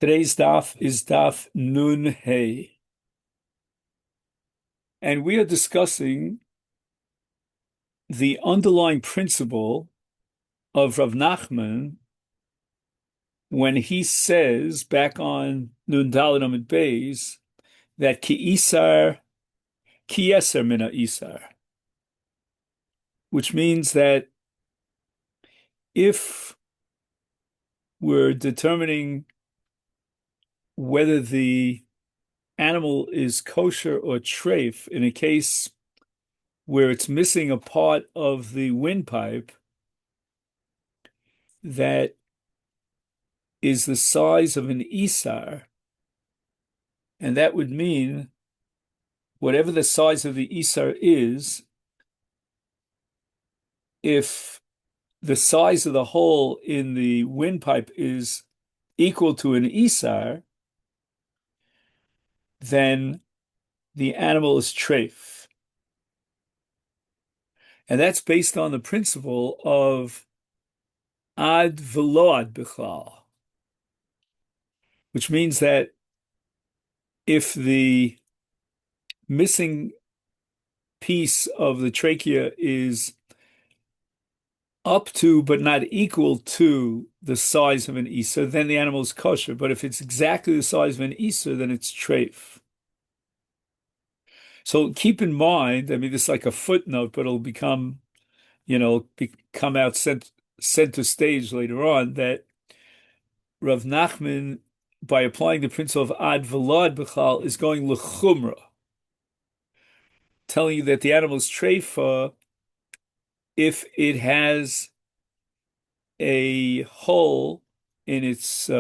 Today's daf is daf Nun Hey, and we are discussing the underlying principle of Rav Nachman when he says back on Nun Daled Amud Beis that ki eser mina isar, which means that if we're determining whether the animal is kosher or treif in a case where it's missing a part of the windpipe that is the size of an isar, and that would mean whatever the size of the isar is, if the size of the hole in the windpipe is equal to an isar, then the animal is treif. And that's based on the principle of ad velo ad bichlal, which means that if the missing piece of the trachea is up to but not equal to the size of an isa, then the animal is kosher. But if it's exactly the size of an isa, then it's treif. So keep in mind, I mean, this is like a footnote, but it'll become, come out center stage later on, that Rav Nachman, by applying the principle of ad velad b'chal, is going l'chumra, telling you that the animal is treifa if it has a hole in its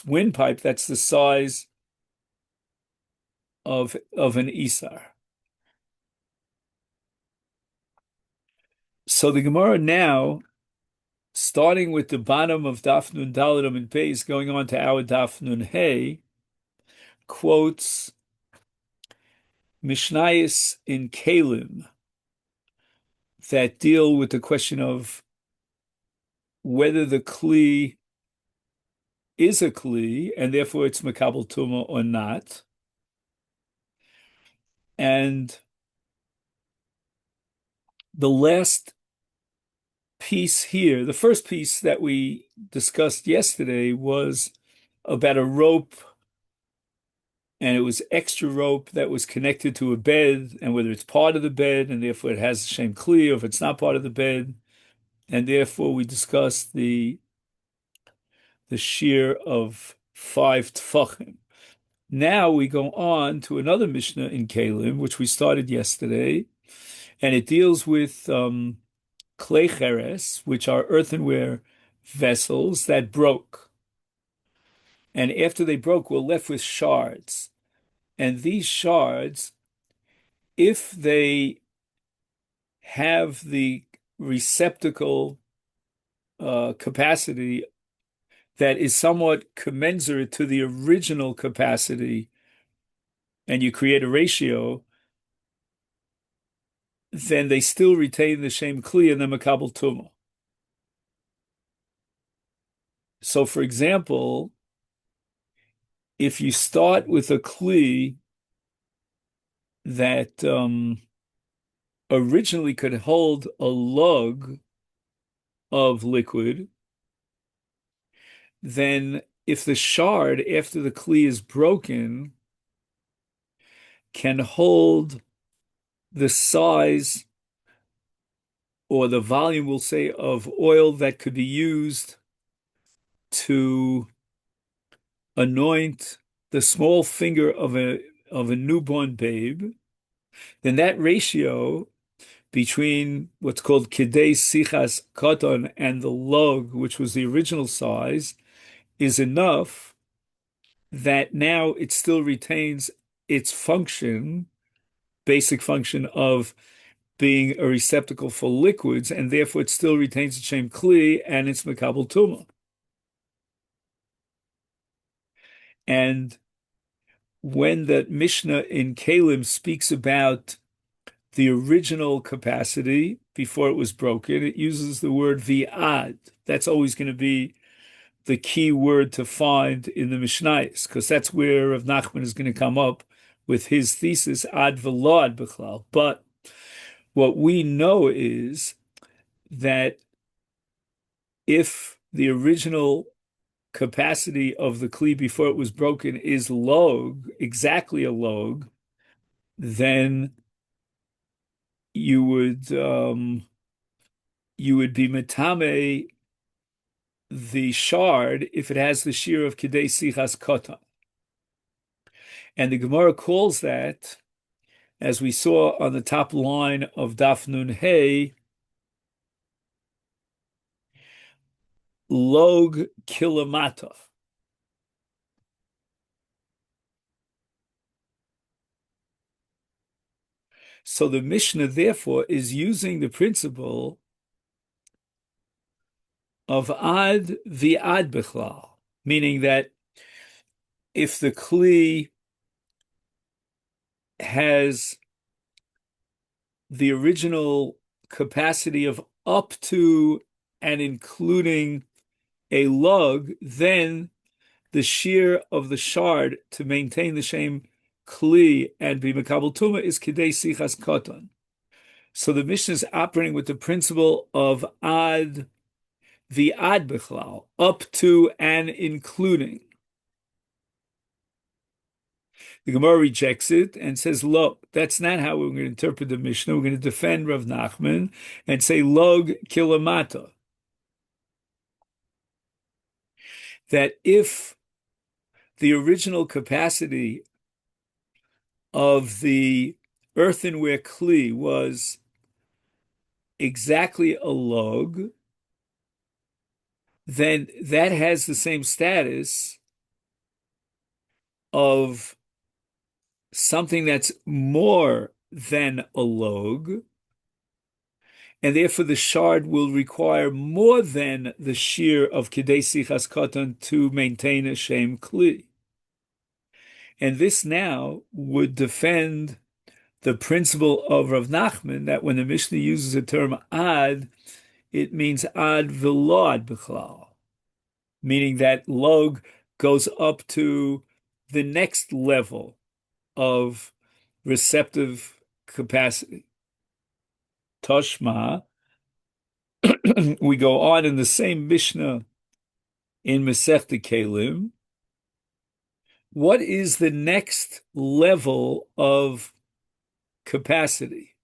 windpipe that's the size of an isar. So the Gemara now, starting with the bottom of Daf Nun Daled Amud Beis, going on to our Daf Nun Hey, quotes Mishnayos in Kalim that deal with the question of whether the kli is a kli and therefore it's makabel tuma or not. And the last piece here, the first piece that we discussed yesterday was about a rope, and it was extra rope that was connected to a bed, and whether it's part of the bed and therefore it has the same kli, or if it's not part of the bed, and therefore we discussed the shear of 5 tefachim. Now we go on to another Mishnah in Kalim, which we started yesterday, and it deals with klei cheres, which are earthenware vessels that broke. And after they broke, we're left with shards. And these shards, if they have the receptacle capacity that is somewhat commensurate to the original capacity, and you create a ratio, then they still retain the same kli and the makabel tuma. So, for example, if you start with a kli that originally could hold a lug of liquid, then if the shard after the kli is broken can hold the size or the volume, we'll say, of oil that could be used to anoint the small finger of a newborn babe, then that ratio between what's called kidei sichas katon and the log, which was the original size, is enough that now it still retains its function, basic function of being a receptacle for liquids, and therefore it still retains its same kli and its makabel tuma. And when the Mishnah in Kalim speaks about the original capacity before it was broken, it uses the word vi'ad. That's always going to be the key word to find in the Mishnayos, because that's where Rav Nachman is going to come up with his thesis ad v'lo ad b'chlal. But what we know is that if the original capacity of the kli before it was broken is log, exactly a log, then you would be metame the shard if it has the shear of kidei sichas katan. And the Gemara calls that, as we saw on the top line of Daf Nun Hey, log kilomatov. So the Mishnah, therefore, is using the principle of ad v'ad bechlal, meaning that if the kli has the original capacity of up to and including a lug, then the shear of the shard to maintain the same kli and be mekabel tuma is kidei sichas katan. So the Mishnah is operating with the principle of ad v'ad bechlal, up to and including. The Gemara rejects it and says, "Look, that's not how we're going to interpret the Mishnah. We're going to defend Rav Nachman and say log kilamata, that if the original capacity of the earthenware kli was exactly a log, then that has the same status of something that's more than a log, and therefore the shard will require more than the shear of kidei sichas katan to maintain a shem kli." And this now would defend the principle of Rav Nachman that when the Mishnah uses the term ad, it means ad v'lo ad b'chlal, meaning that log goes up to the next level of receptive capacity. Toshma, we go on in the same Mishnah in Masechta Kelim. What is the next level of capacity?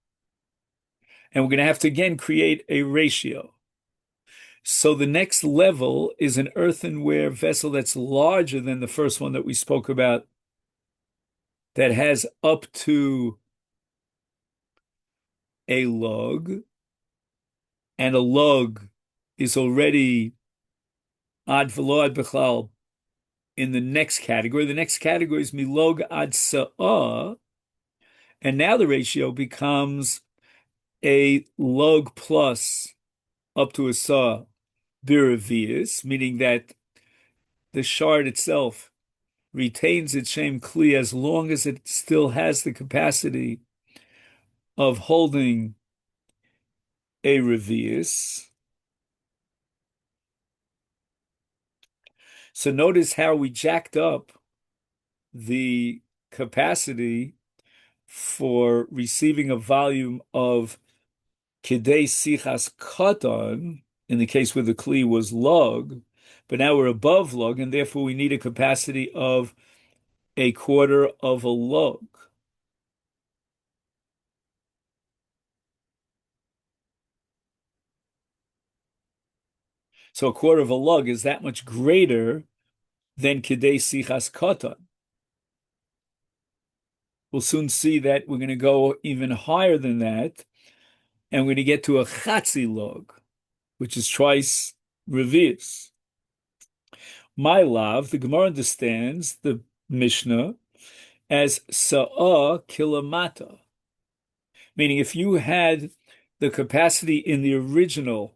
And we're going to have to again create a ratio. So the next level is an earthenware vessel that's larger than the first one that we spoke about, that has up to a log, and a log is already ad v'lo ad b'chlal in the next category. The next category is milog ad sa'ah, and now the ratio becomes a log plus up to a saw biravius, meaning that the shard itself retains its shem kli as long as it still has the capacity of holding a revius. So notice how we jacked up the capacity for receiving a volume of kidei sichas katan in the case where the kli was log, but now we're above log, and therefore we need a capacity of a quarter of a log. So a quarter of a lug is that much greater than kidei sichas katan. We'll soon see that we're going to go even higher than that, and we're going to get to a chatzi log, which is twice revius. My love, the Gemara understands the Mishnah as sa'ah kilamata, meaning if you had the capacity in the original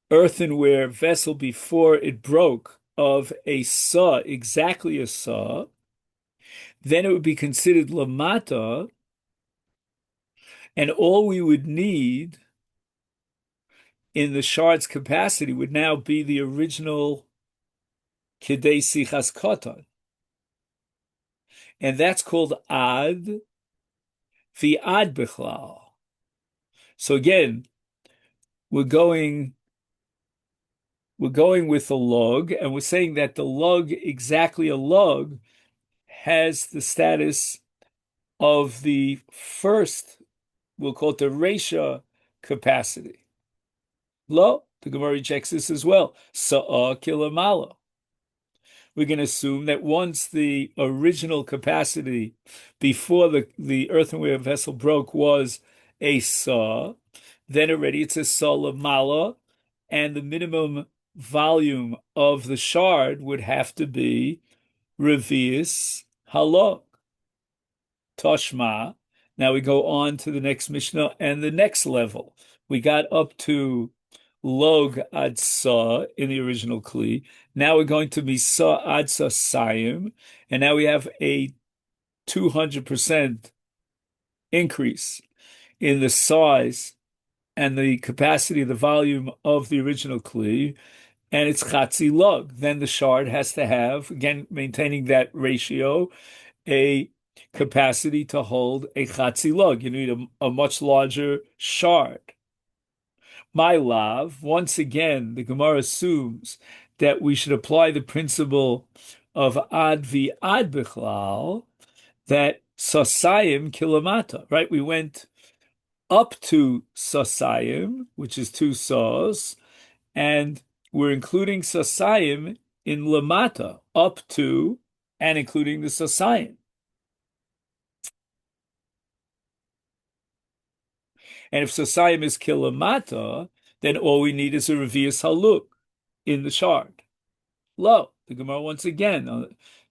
earthenware vessel before it broke of a saw, exactly a saw, then it would be considered lamata, and all we would need in the shard's capacity would now be the original kidei sichas koton. And that's called ad v'ad bichlal. So again, we're going with the log, and we're saying that the log, exactly a log, has the status of the first, we'll call it the Resha capacity. Lo, the Gemara rejects this as well. Sa'a kilamala. We're going to assume that once the original capacity before the earthenware vessel broke was a saw, then already it's a saw lamala, and the minimum volume of the shard would have to be revius halok. Toshma. Now we go on to the next Mishnah and the next level. We got up to log ad sa in the original Kli. Now we're going to misa ad sa sayim, and now we have a 200% increase in the size and the capacity, the volume of the original Kli, and it's chatzi log. Then the shard has to have, again, maintaining that ratio, a capacity to hold a chatzi log. You need a much larger shard. My love, once again, the Gemara assumes that we should apply the principle of ad vi ad bichlal, that sasayim kilamata, right? We went up to sasayim, which is two saws, and we're including sasayim in lamata, up to and including the sasayim. And if sasayim is kilamata, then all we need is a revius haluk in the shard. Lo, the Gemara once again,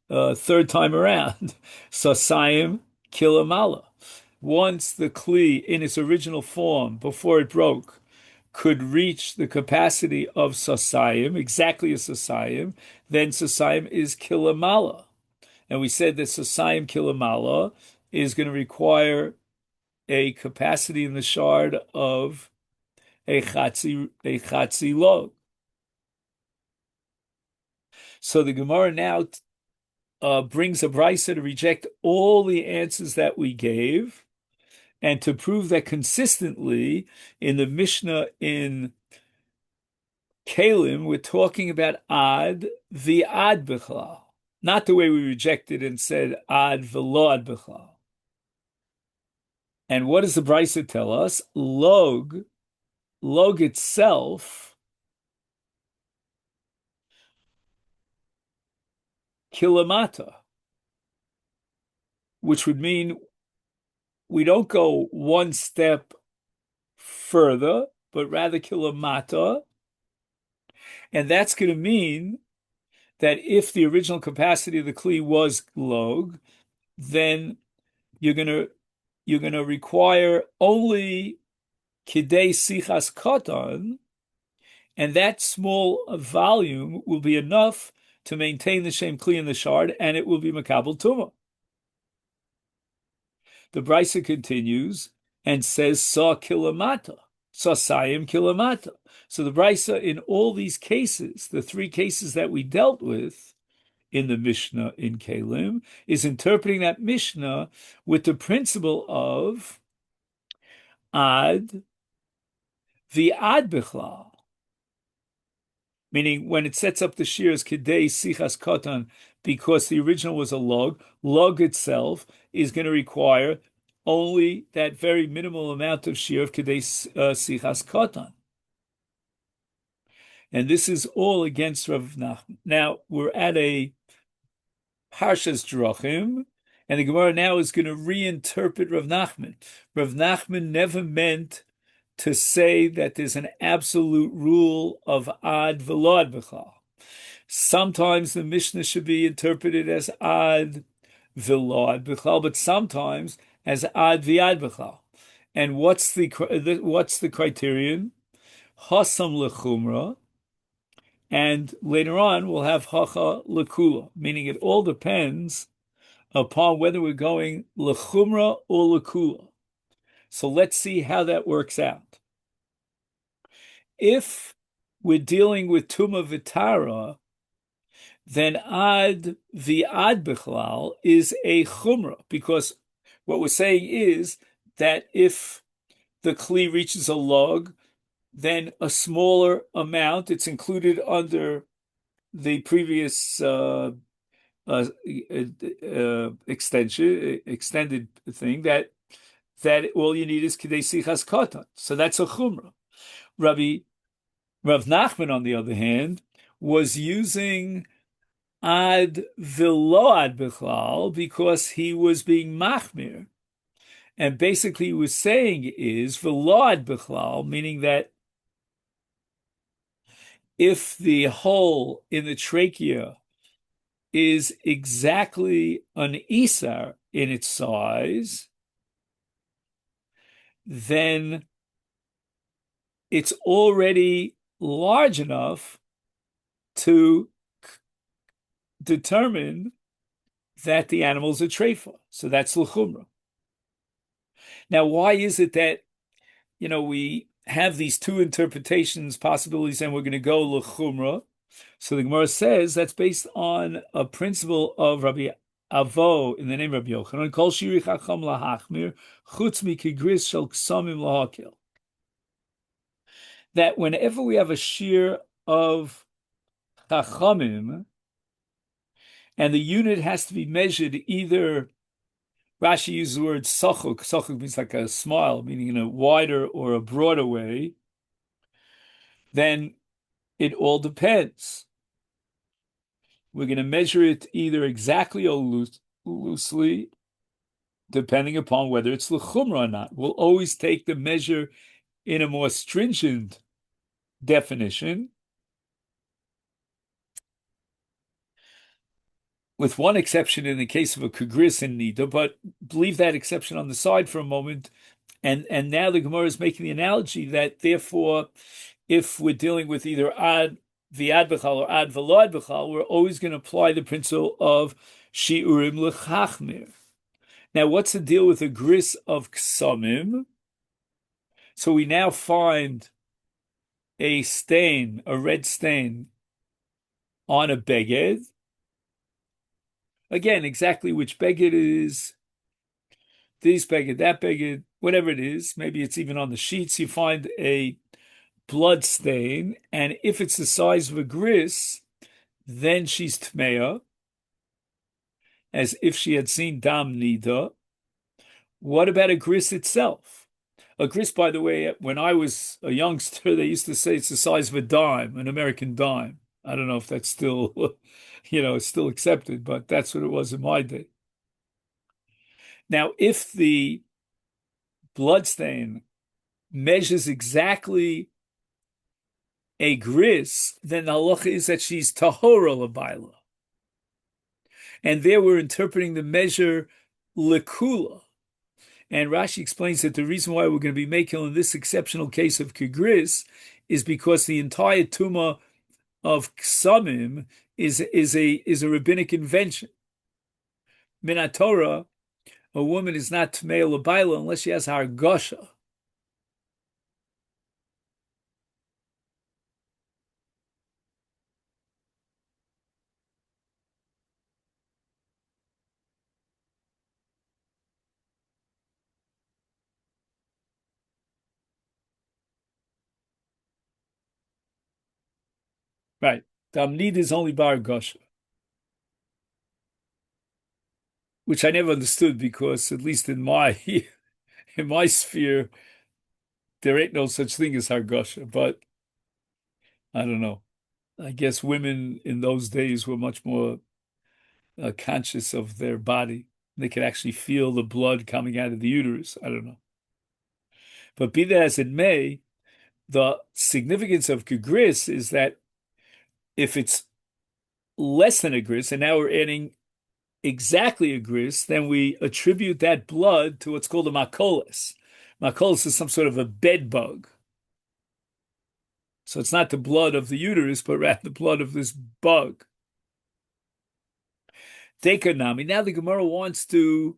third time around, sasayim kilamala. Once the kli in its original form, before it broke, could reach the capacity of sasayim, exactly as sasayim, then sasayim is kilamala. And we said that sasayim kilamala is going to require a capacity in the shard of a chatzi log. So the Gemara now brings a brisa to reject all the answers that we gave, and to prove that consistently in the Mishnah in Kalim, we're talking about ad v'ad bichlal, not the way we rejected and said ad v'lo ad bichlal. And what does the brisa tell us? Log itself, kilamata, which would mean we don't go one step further, but rather kilamata. And that's going to mean that if the original capacity of the kli was log, then you're going to require only kidei sichas koton, and that small volume will be enough to maintain the shem kli in the shard, and it will be makabel tumah. The brisa continues and says sa kilamata, sa sayim kilamata. So the brisa in all these cases, the three cases that we dealt with in the Mishnah in Kalim, is interpreting that Mishnah with the principle of ad v'ad bichlal. Meaning when it sets up the shears kidei sichas kotan, because the original was a log itself is going to require only that very minimal amount of shear of kidei sichas kotan. And this is all against Rav Nachman. Now we're at a Parshas Drachim, and the Gemara now is going to reinterpret Rav Nachman. Rav Nachman never meant to say that there's an absolute rule of ad v'lo ad b'chal. Sometimes the Mishnah should be interpreted as ad v'lo ad b'chal, but sometimes as ad v'ad b'chal. And what's the criterion? Hasam lechumra, and later on we'll have hacha lekula, meaning it all depends upon whether we're going lechumra or lekula. So let's see how that works out. If we're dealing with Tuma Vitara, then ad vi'ad bichlal is a chumrah, because what we're saying is that if the kli reaches a log, then a smaller amount, it's included under the previous extended thing, that all you need is kidei sichas katan. So that's a chumrah. Rav Nachman, on the other hand, was using ad velo ad bichlal because he was being machmir. And basically he was saying is velo ad bichlal, meaning that if the hole in the trachea is exactly an isar in its size, then it's already large enough to determine that the animal's a treifa. So that's l'chumra. Now, why is it that, we have these two interpretations, possibilities, and we're going to go l'chumra? So the Gemara says that's based on a principle of Rabbi Avo in the name of Rabbi Yochanan, Kol shiri chacham lahachmir, chutz mikigris shel ksamim lahakil. That whenever we have a shir of chachamim, and the unit has to be measured either, Rashi uses the word sachuk. Sachuk means like a smile, meaning in a wider or a broader way. Then it all depends. We're going to measure it either exactly or loosely, depending upon whether it's l'chumra or not. We'll always take the measure in a more stringent definition, with one exception in the case of a kugris and nida, but leave that exception on the side for a moment. And now the Gemara is making the analogy that therefore, if we're dealing with either ad vi'ad b'chal or ad v'lo ad b'chal, we're always going to apply the principle of shi'urim l'chachmir. Now, what's the deal with a gris of ksamim? So we now find a stain, a red stain, on a beged. Again, exactly which beged it is, this beged, that beged, whatever it is, maybe it's even on the sheets, you find a blood stain, and if it's the size of a gris, then she's tmeya, as if she had seen dam nida. What about a gris itself? A gris, by the way, when I was a youngster, they used to say it's the size of a dime, an American dime. I don't know if that's still, still accepted, but that's what it was in my day. Now, if the bloodstain measures exactly a gris, then the halacha is that she's tahora l'baila. And there we're interpreting the measure lekula. And Rashi explains that the reason why we're going to be making in this exceptional case of kigris is because the entire tuma of ksamim is a rabbinic invention. Min Torah, a woman is not tmei l'baila unless she has hargasha. Right. Tamnid is only bar gasha, which I never understood because, at least in my in my sphere, there ain't no such thing as hargasha. But I don't know. I guess women in those days were much more conscious of their body. They could actually feel the blood coming out of the uterus. I don't know. But be that as it may, the significance of kegris is that if it's less than a gris, and now we're adding exactly a gris, then we attribute that blood to what's called a makolis. Makolis is some sort of a bed bug. So it's not the blood of the uterus, but rather the blood of this bug. Dekanami. Now the Gemara wants to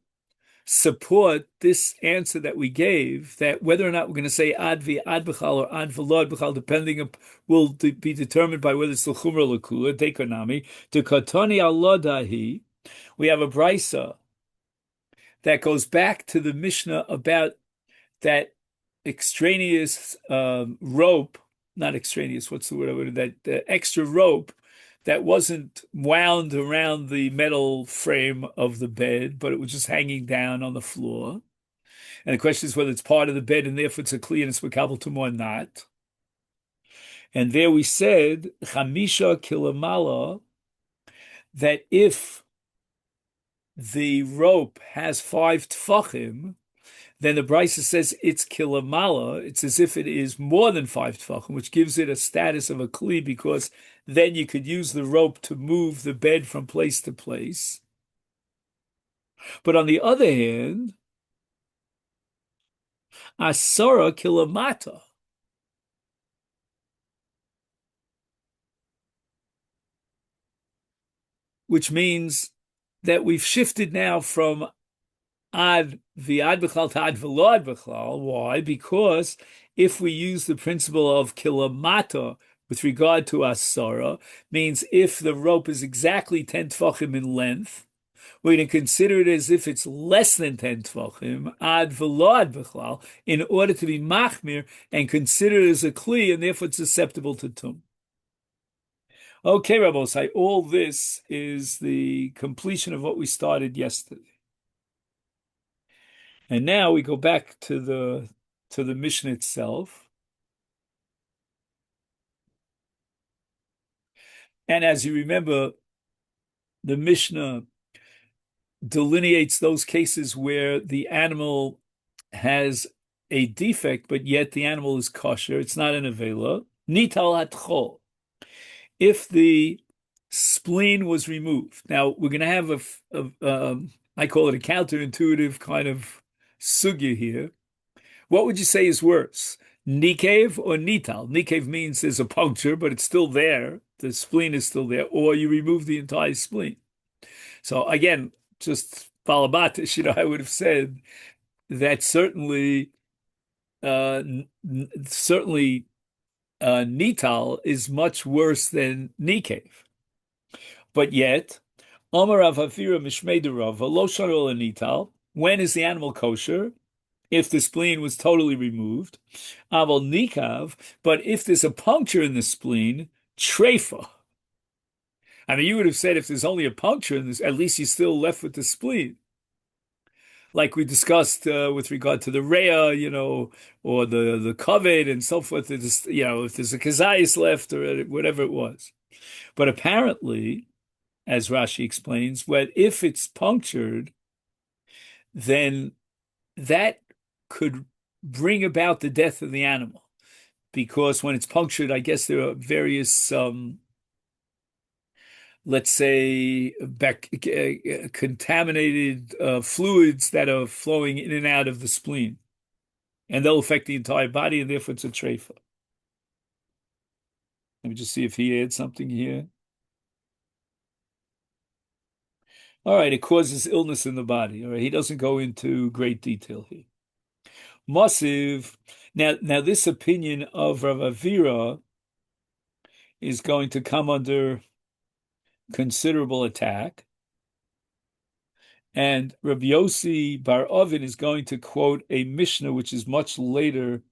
support this answer that we gave, that whether or not we're going to say ad b'chal or ad v'lo ad b'chal, will be determined by whether it's l'chumra or l'kula, dekonami, to katoni alodahi. We have a brisa that goes back to the Mishnah about that extraneous rope, not extraneous, what's the word? That extra rope that wasn't wound around the metal frame of the bed, but it was just hanging down on the floor. And the question is whether it's part of the bed and therefore it's a kli and it's makabel tumah or not. And there we said, chamisha kilamala, that if the rope has 5 tfachim, then the Brisa says it's kilamala. It's as if it is more than 5 tfachim, which gives it a status of a kli, because then you could use the rope to move the bed from place to place. But on the other hand, asara kilamata, which means that we've shifted now from ad v'ad b'chal to ad v'lo ad b'chal. Why? Because if we use the principle of kilamata with regard to asara, means if the rope is exactly 10 tfachim in length, we're going to consider it as if it's less than 10 tfachim, ad v'lo ad b'chal, in order to be machmir and consider it as a kli, and therefore it's susceptible to tum. Okay, Rabbosai, all this is the completion of what we started yesterday. And now we go back to the Mishnah itself. And as you remember, the Mishnah delineates those cases where the animal has a defect, but yet the animal is kosher. It's not an avela. Nital hatchol. If the spleen was removed. Now, we're going to have I call it a counterintuitive kind of sugya here. What would you say is worse, nikev or nital? Nikev means there's a puncture, but it's still there. The spleen is still there, or you remove the entire spleen. So again, just balabatish, I would have said that certainly nital is much worse than nikev. But yet, Omar Rav Hafira Mishmei Rav Lo Sharol Nital. When is the animal kosher? If the spleen was totally removed. Aval Nikav. But if there's a puncture in the spleen, treifa. I mean, you would have said if there's only a puncture in this, at least you're still left with the spleen. Like we discussed with regard to the Rhea, or the Kaved and so forth. If there's a Kazayas left or whatever it was. But apparently, as Rashi explains, if it's punctured, then that could bring about the death of the animal. Because when it's punctured, I guess there are various, let's say, contaminated fluids that are flowing in and out of the spleen. And they'll affect the entire body, and therefore it's a treifa. Let me just see if he adds something here. All right, it causes illness in the body. All right, he doesn't go into great detail here. Masiv. Now this opinion of Rav Avira is going to come under considerable attack. And Rabbi Yossi Bar Ovin is going to quote a Mishnah which is much later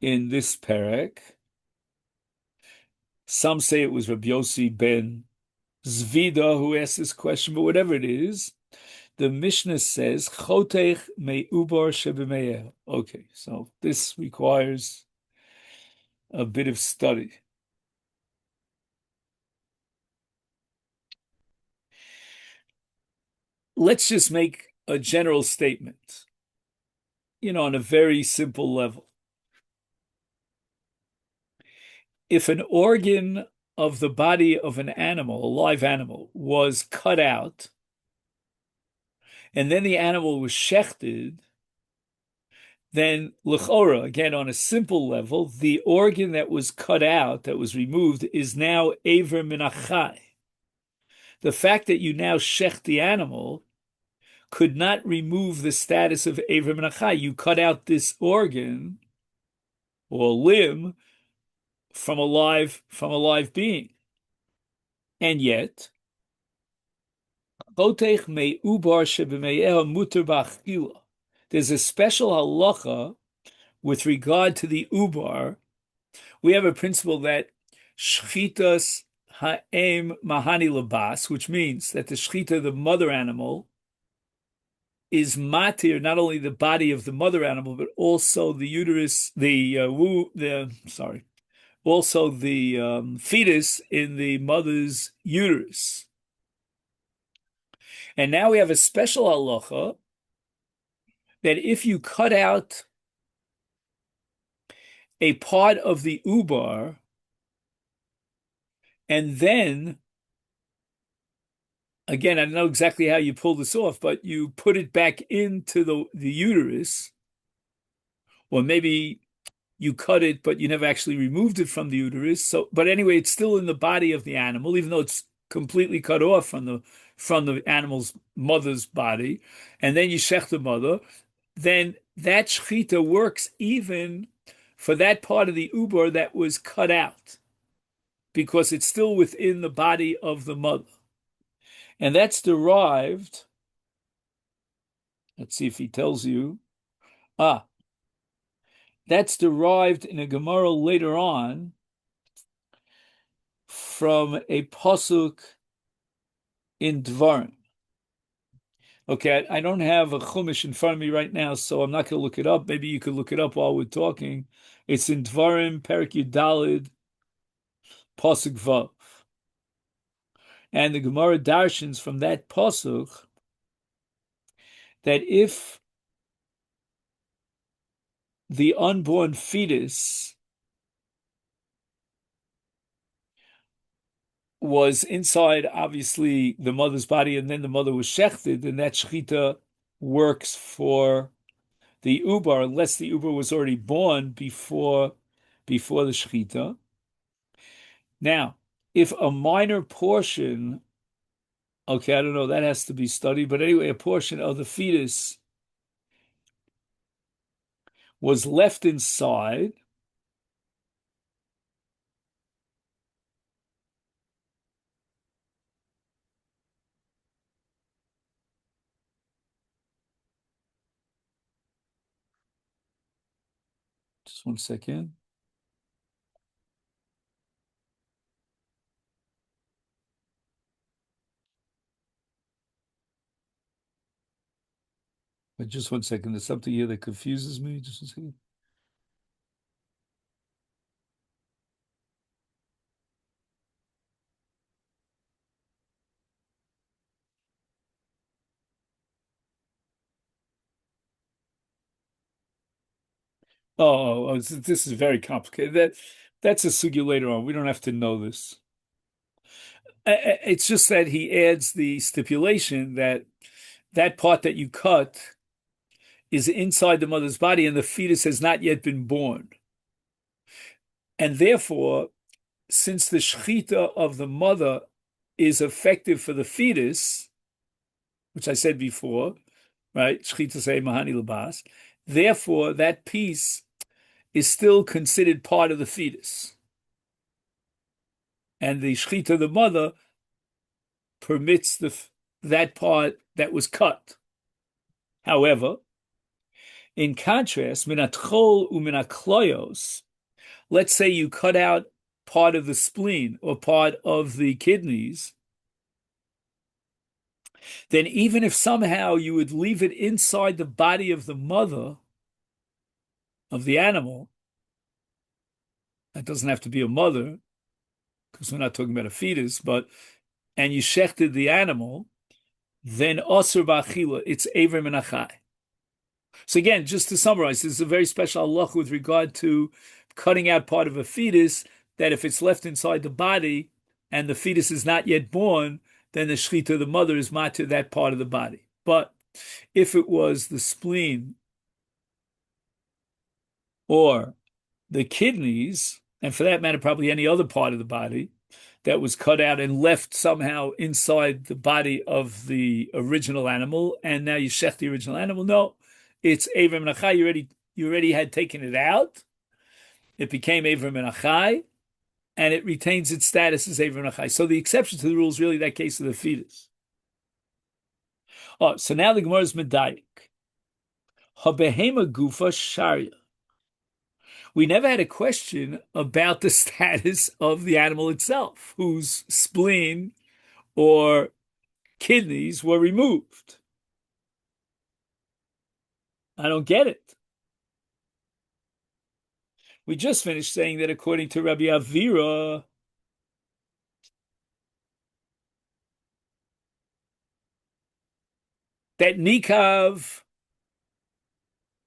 in this perek. Some say it was Rabbi Yossi ben Zvida who asked this question, but whatever it is, the Mishnah says, Chotech me'ubar shebeme'eh. Okay, so this requires a bit of study. Let's just make a general statement, on a very simple level. If an organ of the body of an animal, a live animal, was cut out, and then the animal was shechted, then l'chora, again on a simple level, the organ that was cut out, that was removed, is now aver min achai. The fact that you now shecht the animal could not remove the status of Eivrim Menachai. You cut out this organ or limb from a live being. And yet, there's a special halacha with regard to the ubar. We have a principle that shchitas ha'em mahani labas, which means that the shchita, the mother animal, is matir not only the body of the mother animal, but also the uterus, also the fetus in the mother's uterus. And now we have a special halacha that if you cut out a part of the ubar and then, again, I don't know exactly how you pull this off, but you put it back into the uterus, or maybe you cut it, but you never actually removed it from the uterus. So, but anyway, it's still in the body of the animal, even though it's completely cut off from the animal's mother's body, and then you shech the mother, then that shechita works even for that part of the uber that was cut out, because it's still within the body of the mother. And that's derived, let's see if he tells you, that's derived in a Gemara later on from a pasuk in Dvarim. Okay, I don't have a chumash in front of me right now, so I'm not going to look it up. Maybe you could look it up while we're talking. It's in Dvarim, Perek Yudalid, pasuk Vav. And the Gemara darshans from that pasuk that if the unborn fetus was inside, obviously, the mother's body, and then the mother was shechted, and that shechita works for the ubar, unless the ubar was already born before the shechita. Now, if a minor portion, okay, I don't know, that has to be studied, but anyway, a portion of the fetus was left inside, just one second. But just one second, there's something here that confuses me. Just one second. This is very complicated. That's a sugi later on. We don't have to know this. It's just that he adds the stipulation that that part that you cut is inside the mother's body and the fetus has not yet been born. And therefore, since the shechita of the mother is effective for the fetus, which I said before, right? Shechita say mahani labas. Therefore, that piece is still considered part of the fetus. And the shechita of the mother permits that part that was cut. However, in contrast, minatchol uminakloyos, let's say you cut out part of the spleen or part of the kidneys, then even if somehow you would leave it inside the body of the mother of the animal, that doesn't have to be a mother, because we're not talking about a fetus, and you shechted the animal, then osur ba'achila, it's Eivrim Menachai. So again, just to summarize, this is a very special halacha with regard to cutting out part of a fetus, that if it's left inside the body and the fetus is not yet born, then the shechita of the mother is matir that part of the body. But if it was the spleen or the kidneys, and for that matter, probably any other part of the body, that was cut out and left somehow inside the body of the original animal, and now you shech the original animal. No, it's Avram and Achai. You already had taken it out. It became Avram and Achai, and it retains its status as Avram and Achai. So the exception to the rule is really that case of the fetus. Oh, so now the Gemara is medayik. Habehema gufa sharia. We never had a question about the status of the animal itself, whose spleen or kidneys were removed. I don't get it. We just finished saying that according to Rabbi Avira, that nikav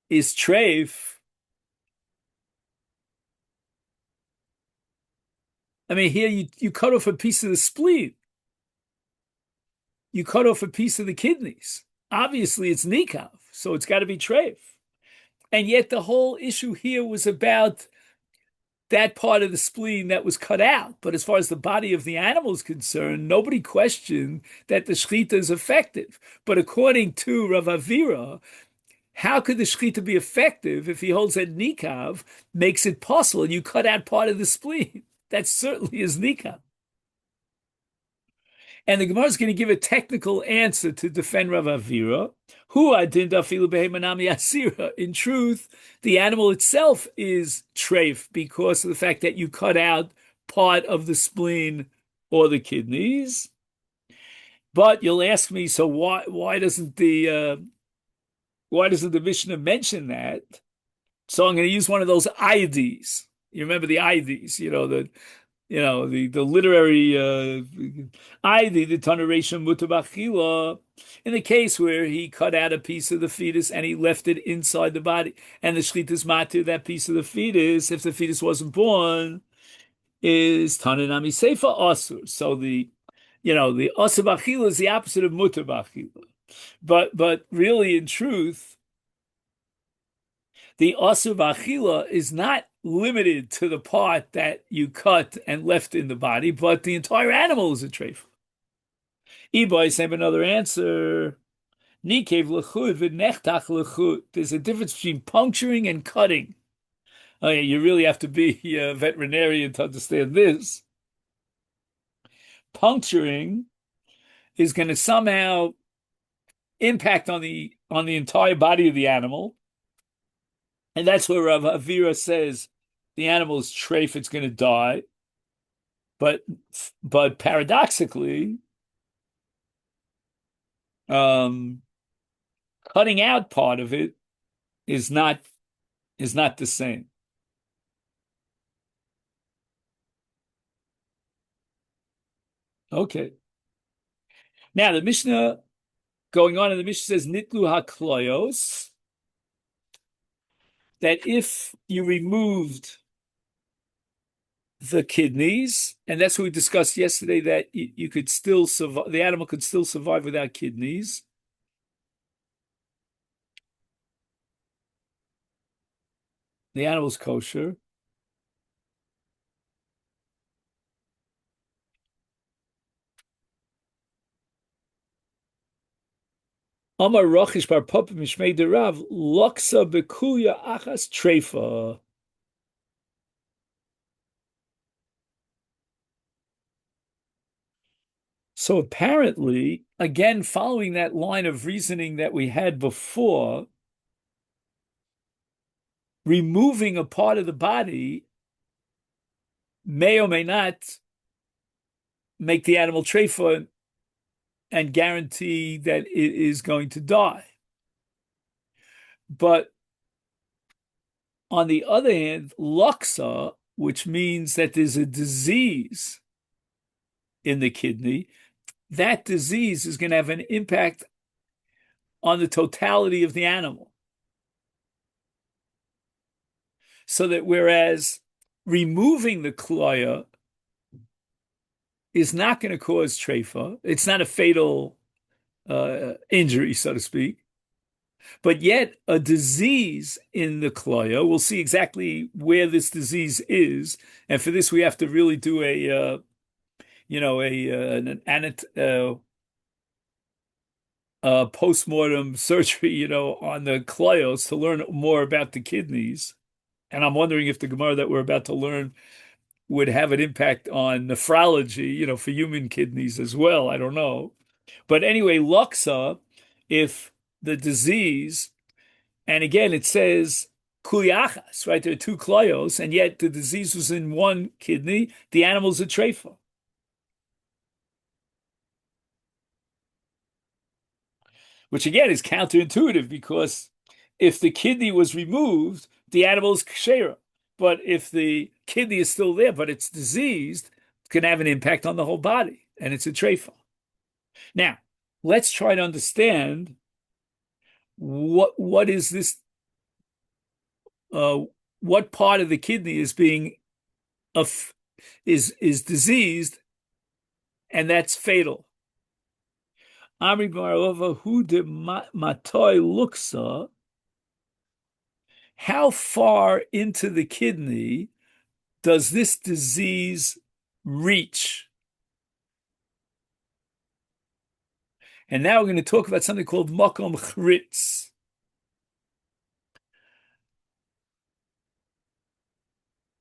is treif. I mean, here you cut off a piece of the spleen. You cut off a piece of the kidneys. Obviously, it's nikav, so it's got to be treif. And yet the whole issue here was about that part of the spleen that was cut out. But as far as the body of the animal is concerned, nobody questioned that the shechita is effective. But according to Rav Avira, how could the shechita be effective if he holds that nikav makes it possible and you cut out part of the spleen? That certainly is nikav. And the Gemara is going to give a technical answer to defend Rav Avira. In truth, the animal itself is treif because of the fact that you cut out part of the spleen or the kidneys. But you'll ask me, so why doesn't the Mishnah mention that? So I'm going to use one of those IDs. You remember the IDs, the literary ID, the Tanareshim Mutabachila, in the case where he cut out a piece of the fetus and he left it inside the body, and the shchitas matir that piece of the fetus, if the fetus wasn't born, is Tananami Seifa Asur. So the Asur Bachila is the opposite of Mutabachila. But really, in truth, the Asur Bachila is not limited to the part that you cut and left in the body, but the entire animal is a treif. Ibai same another answer. Nikev lechud v'nechtach lechud. There's a difference between puncturing and cutting. Oh, yeah, you really have to be a veterinarian to understand this. Puncturing is going to somehow impact on the entire body of the animal. And that's where Rav Avira says the animal is treif, it's going to die. But paradoxically, cutting out part of it is not the same. Okay. Now the Mishnah going on, and the Mishnah says nitlu hakloyos, that if you removed the kidneys, and that's what we discussed yesterday, that you could still survive, the animal could still survive without kidneys. The animal's kosher. Amar Rochish bar Papa Mishmei de Rav Loksa bekuya achas treifa. So apparently, again, following that line of reasoning that we had before, removing a part of the body may or may not make the animal treifa and guarantee that it is going to die. But on the other hand, laksa, which means that there's a disease in the kidney, that disease is going to have an impact on the totality of the animal. So that whereas removing the kloya is not going to cause treifa, it's not a fatal injury, so to speak, but yet a disease in the kloya, we'll see exactly where this disease is, and for this we have to really do post-mortem surgery, on the clios to learn more about the kidneys. And I'm wondering if the Gemara that we're about to learn would have an impact on nephrology, for human kidneys as well. I don't know. But anyway, Luxa, if the disease, and again, it says kuliachas, right? There are two klios, and yet the disease was in one kidney. The animal's a treifa, which again is counterintuitive because if the kidney was removed, the animal is kshera. But if the kidney is still there, but it's diseased, it can have an impact on the whole body, and it's a treifa. Now, let's try to understand what is this, uh, what part of the kidney is being is diseased, and that's fatal. Amri Marova, who de matoi luksa, how far into the kidney does this disease reach? And now we're going to talk about something called makom chritz.